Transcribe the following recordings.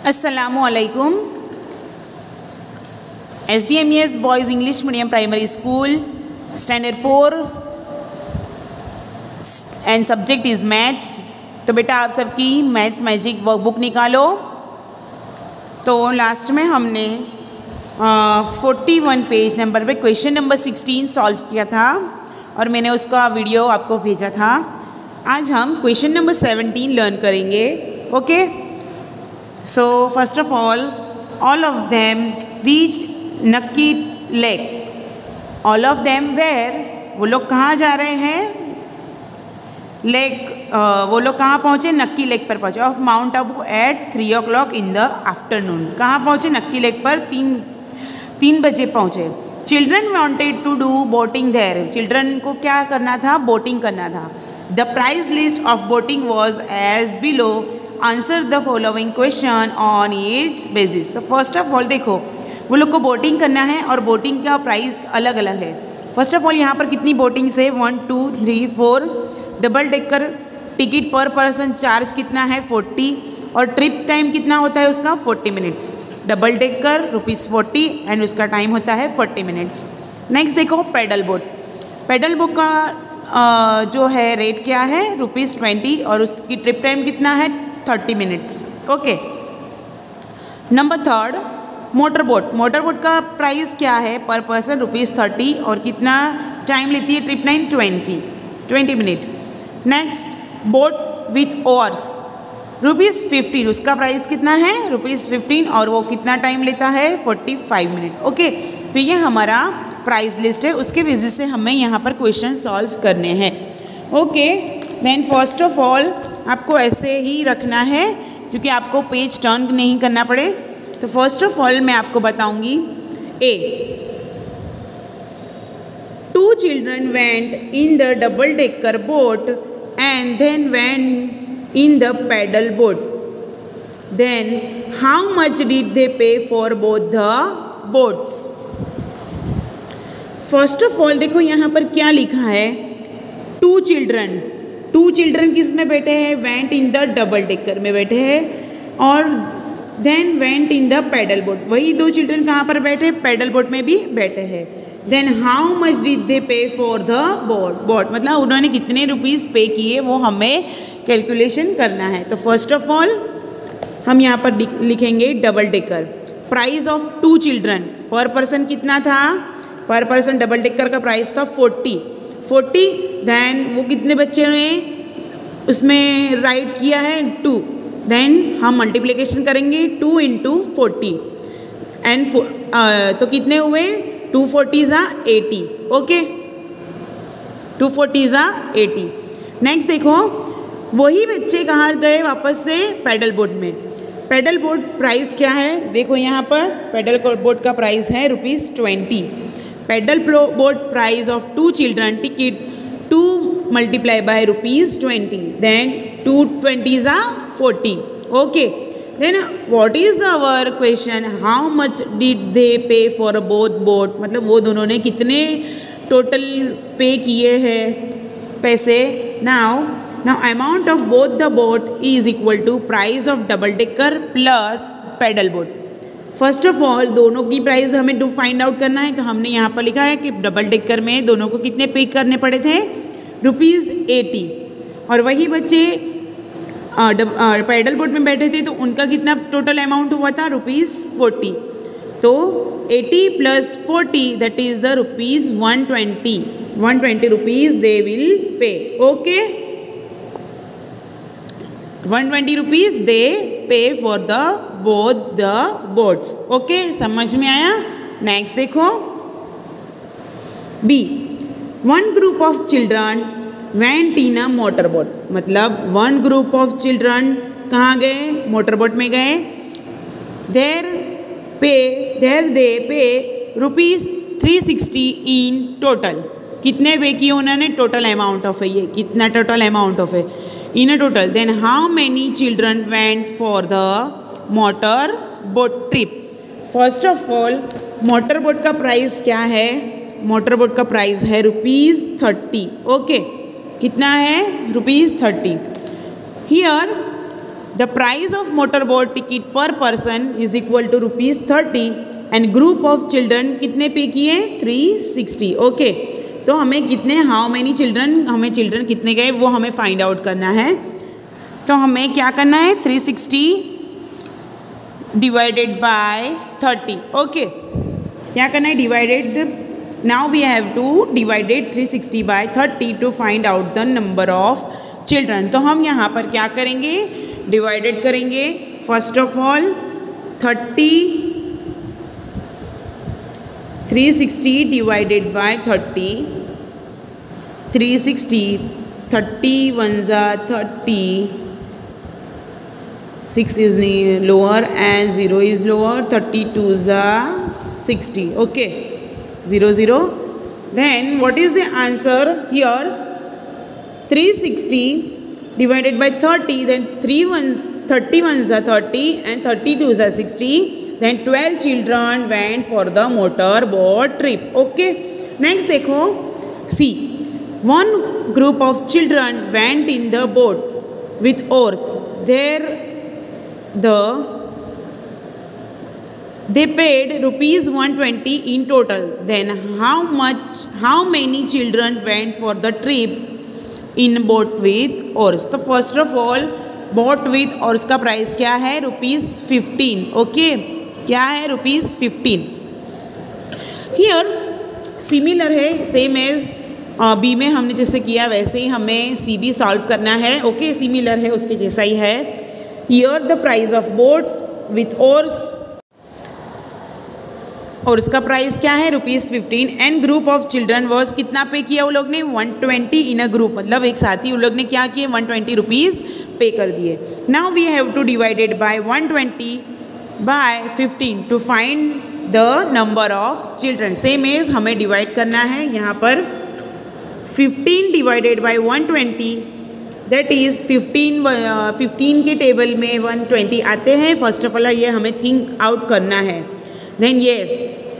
अस्सलामुअलैकुम। SDMES boys English medium primary school standard 4 and subject is maths. तो बेटा आप सबकी मैथ्स मैजिक वर्कबुक निकालो। तो लास्ट में हमने 41 पेज नंबर पे क्वेश्चन नंबर 16 सॉल्व किया था और मैंने उसका वीडियो आपको भेजा था। आज हम क्वेश्चन नंबर 17 लर्न करेंगे। Okay, so first of all of them reach Nakki lake. All of them where, वो लोग कहाँ जा रहे हैं? लेक, वो लोग कहाँ पहुँचे? नक्की लेक पर पहुँचे। Of mount Abu at 3 o'clock in the afternoon. कहाँ पहुँचे? नक्की लेक पर 3 बजे पहुँचे। Children wanted to do boating there. Children को क्या करना था? बोटिंग करना था। The prize list of boating was as below. Answer the following question on its basis. तो फर्स्ट ऑफ ऑल देखो, वो लोग को बोटिंग करना है और बोटिंग का प्राइस अलग अलग है। फर्स्ट ऑफ ऑल यहाँ पर कितनी बोटिंग्स है? 1 2 3 4। Double decker ticket per person charge कितना है? 40। और ट्रिप टाइम कितना होता है उसका? 40 मिनट्स। डबल डेकर ₹40 एंड उसका टाइम होता है 40 मिनट्स। नेक्स्ट देखो पैडल बोट। पैडल बोट का जो है रेट क्या है? ₹20 और उसकी ट्रिप टाइम कितना है? 30 minutes. Okay, number 3 motor boat. Motor boat का प्राइस क्या है? पर पर्सन ₹30 और कितना टाइम लेती है? Trip time 20 minute. Next boat with oars ₹50, उसका प्राइस कितना है? ₹15 और वो कितना टाइम लेता है? 45 मिनट। ओके, तो ये हमारा प्राइस लिस्ट है, उसके बेसिस से हमें यहाँ पर क्वेश्चन सॉल्व करने हैं। Okay, then first of all आपको ऐसे ही रखना है क्योंकि आपको पेज टर्न नहीं करना पड़े। तो फर्स्ट ऑफ ऑल मैं आपको बताऊंगी। ए, 2 children went in the double decker boat and then went in the paddle boat. Then how much did they pay for both the boats? First of all देखो यहाँ पर क्या लिखा है? 2 चिल्ड्रन किस में बैठे हैं? Went in the double decker में बैठे हैं और then went in the paddle boat. वही 2 चिल्ड्रन कहाँ पर बैठे? पैडल बोट में भी बैठे हैं। Then how much did they pay for the boat, मतलब उन्होंने कितने रुपीज़ पे किए वो हमें कैलकुलेशन करना है। तो फर्स्ट ऑफ ऑल हम यहाँ पर लिखेंगे double decker. Price of 2 children, पर पर्सन कितना था? पर पर्सन डबल डेकर का प्राइस था 40। देन वो कितने बच्चे ने उसमें राइड किया है? 2। देन हम मल्टीप्लिकेशन करेंगे 2 × 40 एंड तो कितने हुए? 2 40s are 80। Okay, 2 40s are 80। Next देखो, वही बच्चे कहाँ गए वापस से? पैडल बोट में। पैडल बोट प्राइस क्या है? देखो यहाँ पर पैडल बोट का प्राइस है ₹20। Paddle boat price of 2 children ticket 2 multiplied by ₹20, then 2 20s are 40। okay, then what is our question? how much did they pay for both boat? मतलब वो दोनों ने कितने टोटल पे किए हैं पैसे? now amount of both the boat is equal to price of double decker plus pedal boat। First of all दोनों की प्राइस हमें फाइंड आउट करना है। तो हमने यहाँ पर लिखा है कि डबल डेकर में दोनों को कितने पे करने पड़े थे? ₹80। और वही बच्चे पैडल बोट में बैठे थे तो उनका कितना टोटल अमाउंट हुआ था? ₹40। तो 80 + 40 that is the ₹120 rupees they will pay. Okay, 120 rupees they pay for the both the boats. Okay, समझ में आया? नेक्स्ट देखो B, 1 group of children went in a motor boat। मतलब 1 group of children कहाँ गए? मोटर बोट में गए। देर दे पे ₹360 इन टोटल। कितने पे किए उन्होंने? टोटल अमाउंट ऑफ है ये। कितना टोटल अमाउंट ऑफ है? In a total. Then how many children went for the motor boat trip? First of all motor boat का प्राइस क्या है? मोटर बोट का प्राइस है ₹30। ओके, कितना है? ₹30। Here the price of motor boat ticket per person is equal to ₹30 and group of children कितने पे किए 360। ओके, तो हमें कितने हाउ मेनी चिल्ड्रन, हमें चिल्ड्रन कितने गए वो हमें फाइंड आउट करना है। तो हमें क्या करना है 360 डिवाइडेड बाय 30। ओके, क्या करना है divided, now we have to divided 360 by 30 to find out the number of children. तो हम यहाँ पर क्या करेंगे डिवाइडेड करेंगे। First of all 360 divided by 30, 360 30 1 जा 30, 6 is lower and 0 is lower, 32 जा 60. Okay, 0 0. Then what is the answer here? 360 divided by 30, then 31 is 30 and 32 is 60. Then 12 children went for the motor boat trip. Okay, next देखो, see, one group of children went in the boat with oars. They paid ₹120 in total. Then how many children went for the trip in boat with oars? तो first of all boat with oars का price क्या है ₹15. Okay, क्या है ₹15. Here similar है, same as B में हमने जैसे किया वैसे ही हमें सी भी सॉल्व करना है। ओके, सिमिलर है, उसके जैसा ही है। Here the price of boat with ores, और उसका प्राइस क्या है ₹15 and group of children was कितना पे किया वो लोग ने 120 इन अ ग्रुप, मतलब एक साथ ही उन लोग ने क्या किए ₹120 पे कर दिए। Now we have to divided by 120 by 15 to find the number of children. Same as हमें डिवाइड करना है यहाँ पर 15 डिवाइडेड बाय 120, दैट इज़ 15 के टेबल में 120 आते हैं। फर्स्ट ऑफ ऑल ये हमें थिंक आउट करना है। Then yes,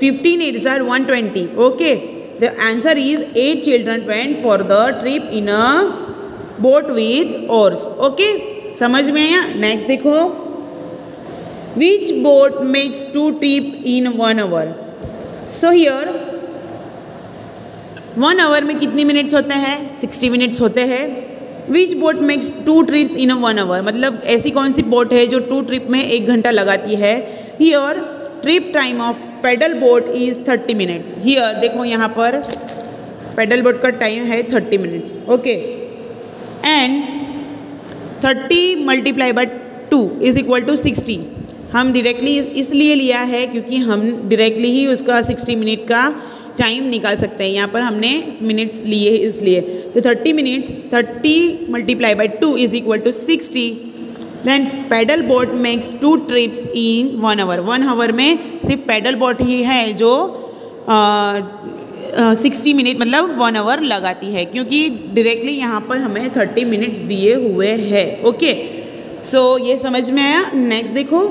15 8s are 120. Okay, the answer is 8 children went for the trip in a boat with oars. Okay, समझ में आया? Next देखो, which boat makes 2 trips in 1 hour? So here 1 hour में कितनी minutes होते हैं 60 मिनट्स होते हैं। Which boat makes 2 trips in a 1 hour? मतलब ऐसी कौन सी बोट है जो 2 ट्रिप में 1 घंटा लगाती है। Here trip time of paddle boat is 30 minute. Here देखो यहाँ पर पैडल बोट का टाइम है 30 minutes. Okay, and 30 multiply by 2 is equal to 60। हम डायरेक्टली इसलिए लिया है क्योंकि हम डायरेक्टली ही उसका 60 मिनट का टाइम निकाल सकते हैं। यहाँ पर हमने मिनट्स लिए हैं इसलिए, तो 30 minutes 30 multiply by 2 is equal to 60। Then paddle boat makes 2 trips in 1 hour. 1 hour में सिर्फ पैडल बोट ही है जो 60 मिनट मतलब 1 आवर लगाती है, क्योंकि डायरेक्टली यहाँ पर हमें 30 मिनट्स दिए हुए हैं। ओके, सो ये समझ में आया। नेक्स्ट देखो,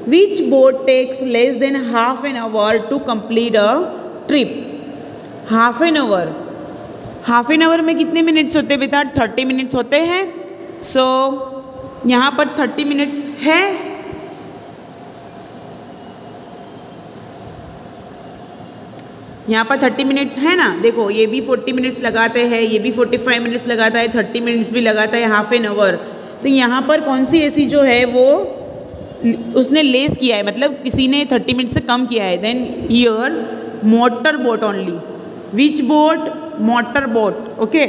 which boat takes less than half an hour to complete a trip. Half an hour में कितने मिनट्स होते हैं बेटा 30 मिनट्स होते हैं। सो यहाँ पर 30 मिनट्स है, यहाँ पर 30 मिनट्स है ना। देखो ये भी 40 मिनट्स लगाते हैं, ये भी 45 मिनट्स लगाता है, 30 मिनट्स भी लगाता है, हाफ एन आवर। तो यहाँ पर कौन सी ऐसी जो है वो उसने लेस किया है, मतलब किसी ने 30 मिनट से कम किया है। Then here motor boat only. Which boat? Motor boat. Okay,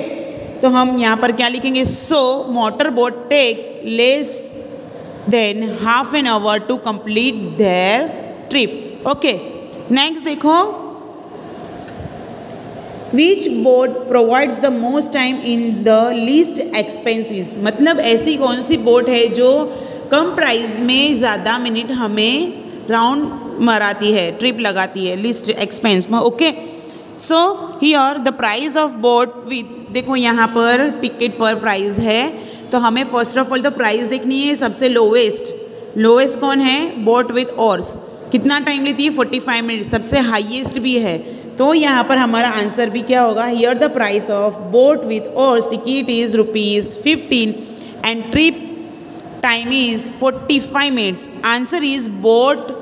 तो हम यहाँ पर क्या लिखेंगे, so motor boat take less than half an hour to complete their trip. Okay, next देखो, which boat provides the most time in the least expenses. मतलब ऐसी कौन सी बोट है जो कम प्राइस में ज़्यादा मिनट हमें राउंड मराती है, ट्रिप लगाती है लीस्ट एक्सपेंस में। Okay, so here the price of boat with, देखो यहाँ पर टिकट पर प्राइस है, तो हमें फर्स्ट ऑफ ऑल तो प्राइस देखनी है। सबसे लोवेस्ट कौन है? Boat with ores. कितना टाइम लेती है 45 मिनट। सबसे हाईएस्ट भी है, तो यहाँ पर हमारा आंसर भी क्या होगा, here the price of boat with ores ticket is ₹15 and time is 45 minutes. Answer is boat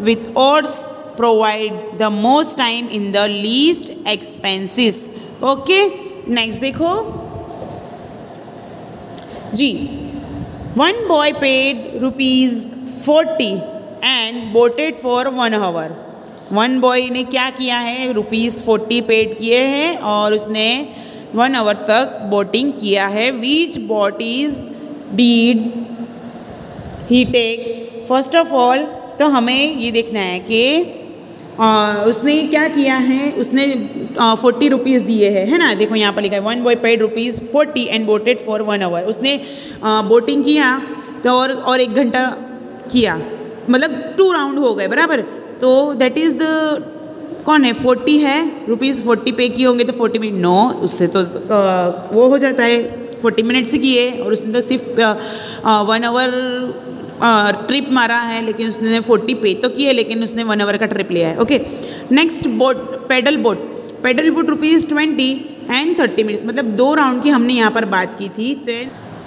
with oars provide the most time in the least expenses. Okay, next देखो जी, one boy paid ₹40 and boated for 1 hour. One boy ने क्या किया है, ₹40 paid किए हैं और उसने 1 our तक बोटिंग किया है. Which boat is did he take. First of all तो हमें ये देखना है कि उसने क्या किया है, उसने ₹40 दिए हैं, है ना. देखो यहाँ पर लिखा है one boy paid ₹40 and boated for 1 hour. उसने बोटिंग किया तो और 1 घंटा किया, मतलब 2 राउंड हो गए बराबर. तो दैट इज़ द कौन है, 40 है, ₹40 पे किए होंगे तो 40 मिनट. नो, उससे तो वो हो जाता है, 40 मिनट से किए और उसने तो सिर्फ 1 आवर ट्रिप मारा है, लेकिन उसने 40 पे तो किए, लेकिन उसने 1 आवर का ट्रिप लिया है. Okay, next boat, paddle boat. Paddle boat ₹20 and 30 minutes, मतलब 2 राउंड की हमने यहाँ पर बात की थी.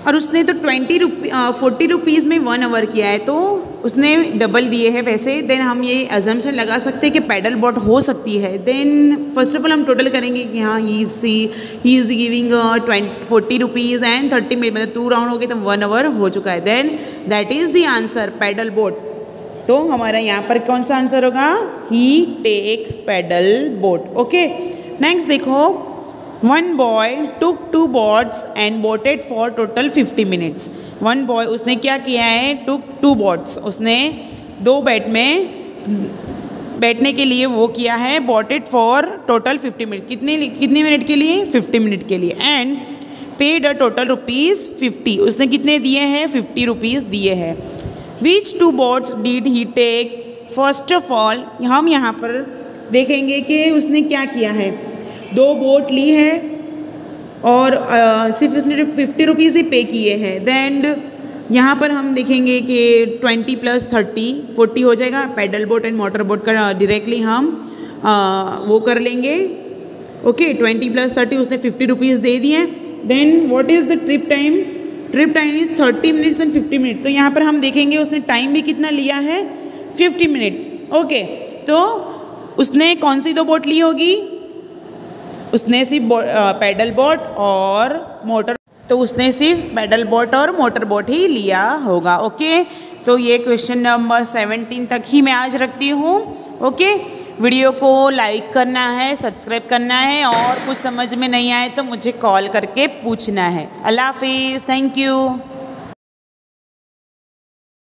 और उसने तो ₹40 में 1 आवर किया है, तो उसने डबल दिए हैं पैसे. देन हम ये अजम्पशन लगा सकते हैं कि पैडल बोट हो सकती है. देन फर्स्ट ऑफ ऑल हम टोटल करेंगे कि हाँ he is giving ₹40 and 30 minute, मतलब 2 राउंड हो गए तो 1 आवर हो चुका है. Then that is the answer, paddle boat. तो हमारा यहाँ पर कौन सा आंसर होगा, he takes paddle boat. Okay, next देखो, one boy took 2 boats and boated for total 50 minutes. One boy, उसने क्या किया है, टुक 2 बोट्स, उसने 2 बैट में बैठने के लिए वो किया है, बोटेड फॉर टोटल 50 मिनट. कितने मिनट के लिए, 50 मिनट के लिए. And paid a total ₹50. उसने कितने दिए हैं, ₹50 दिए हैं. Which 2 boats did he take. First of all हम यहाँ पर देखेंगे कि उसने क्या किया है, 2 बोट ली है और सिर्फ उसने ₹50 ही पे किए हैं. देन यहाँ पर हम देखेंगे कि 20 + 30 40 हो जाएगा. Paddle boat and motor boat का डायरेक्टली हम वो कर लेंगे. ओके, 20 + 30 उसने ₹50 दे दिए. Then what is the trip time. Trip time is 30 minutes and 50 minute. तो यहाँ पर हम देखेंगे उसने टाइम भी कितना लिया है, 50 मिनट. ओके, तो उसने कौन सी 2 बोट ली होगी, उसने सिर्फ पैडल बोट और मोटर, तो उसने सिर्फ पैडल बोट और मोटर बोट ही लिया होगा. ओके, तो ये क्वेश्चन नंबर 17 तक ही मैं आज रखती हूँ. ओके, वीडियो को लाइक करना है, सब्सक्राइब करना है, और कुछ समझ में नहीं आए तो मुझे कॉल करके पूछना है. अल्लाह हाफिज़, थैंक यू.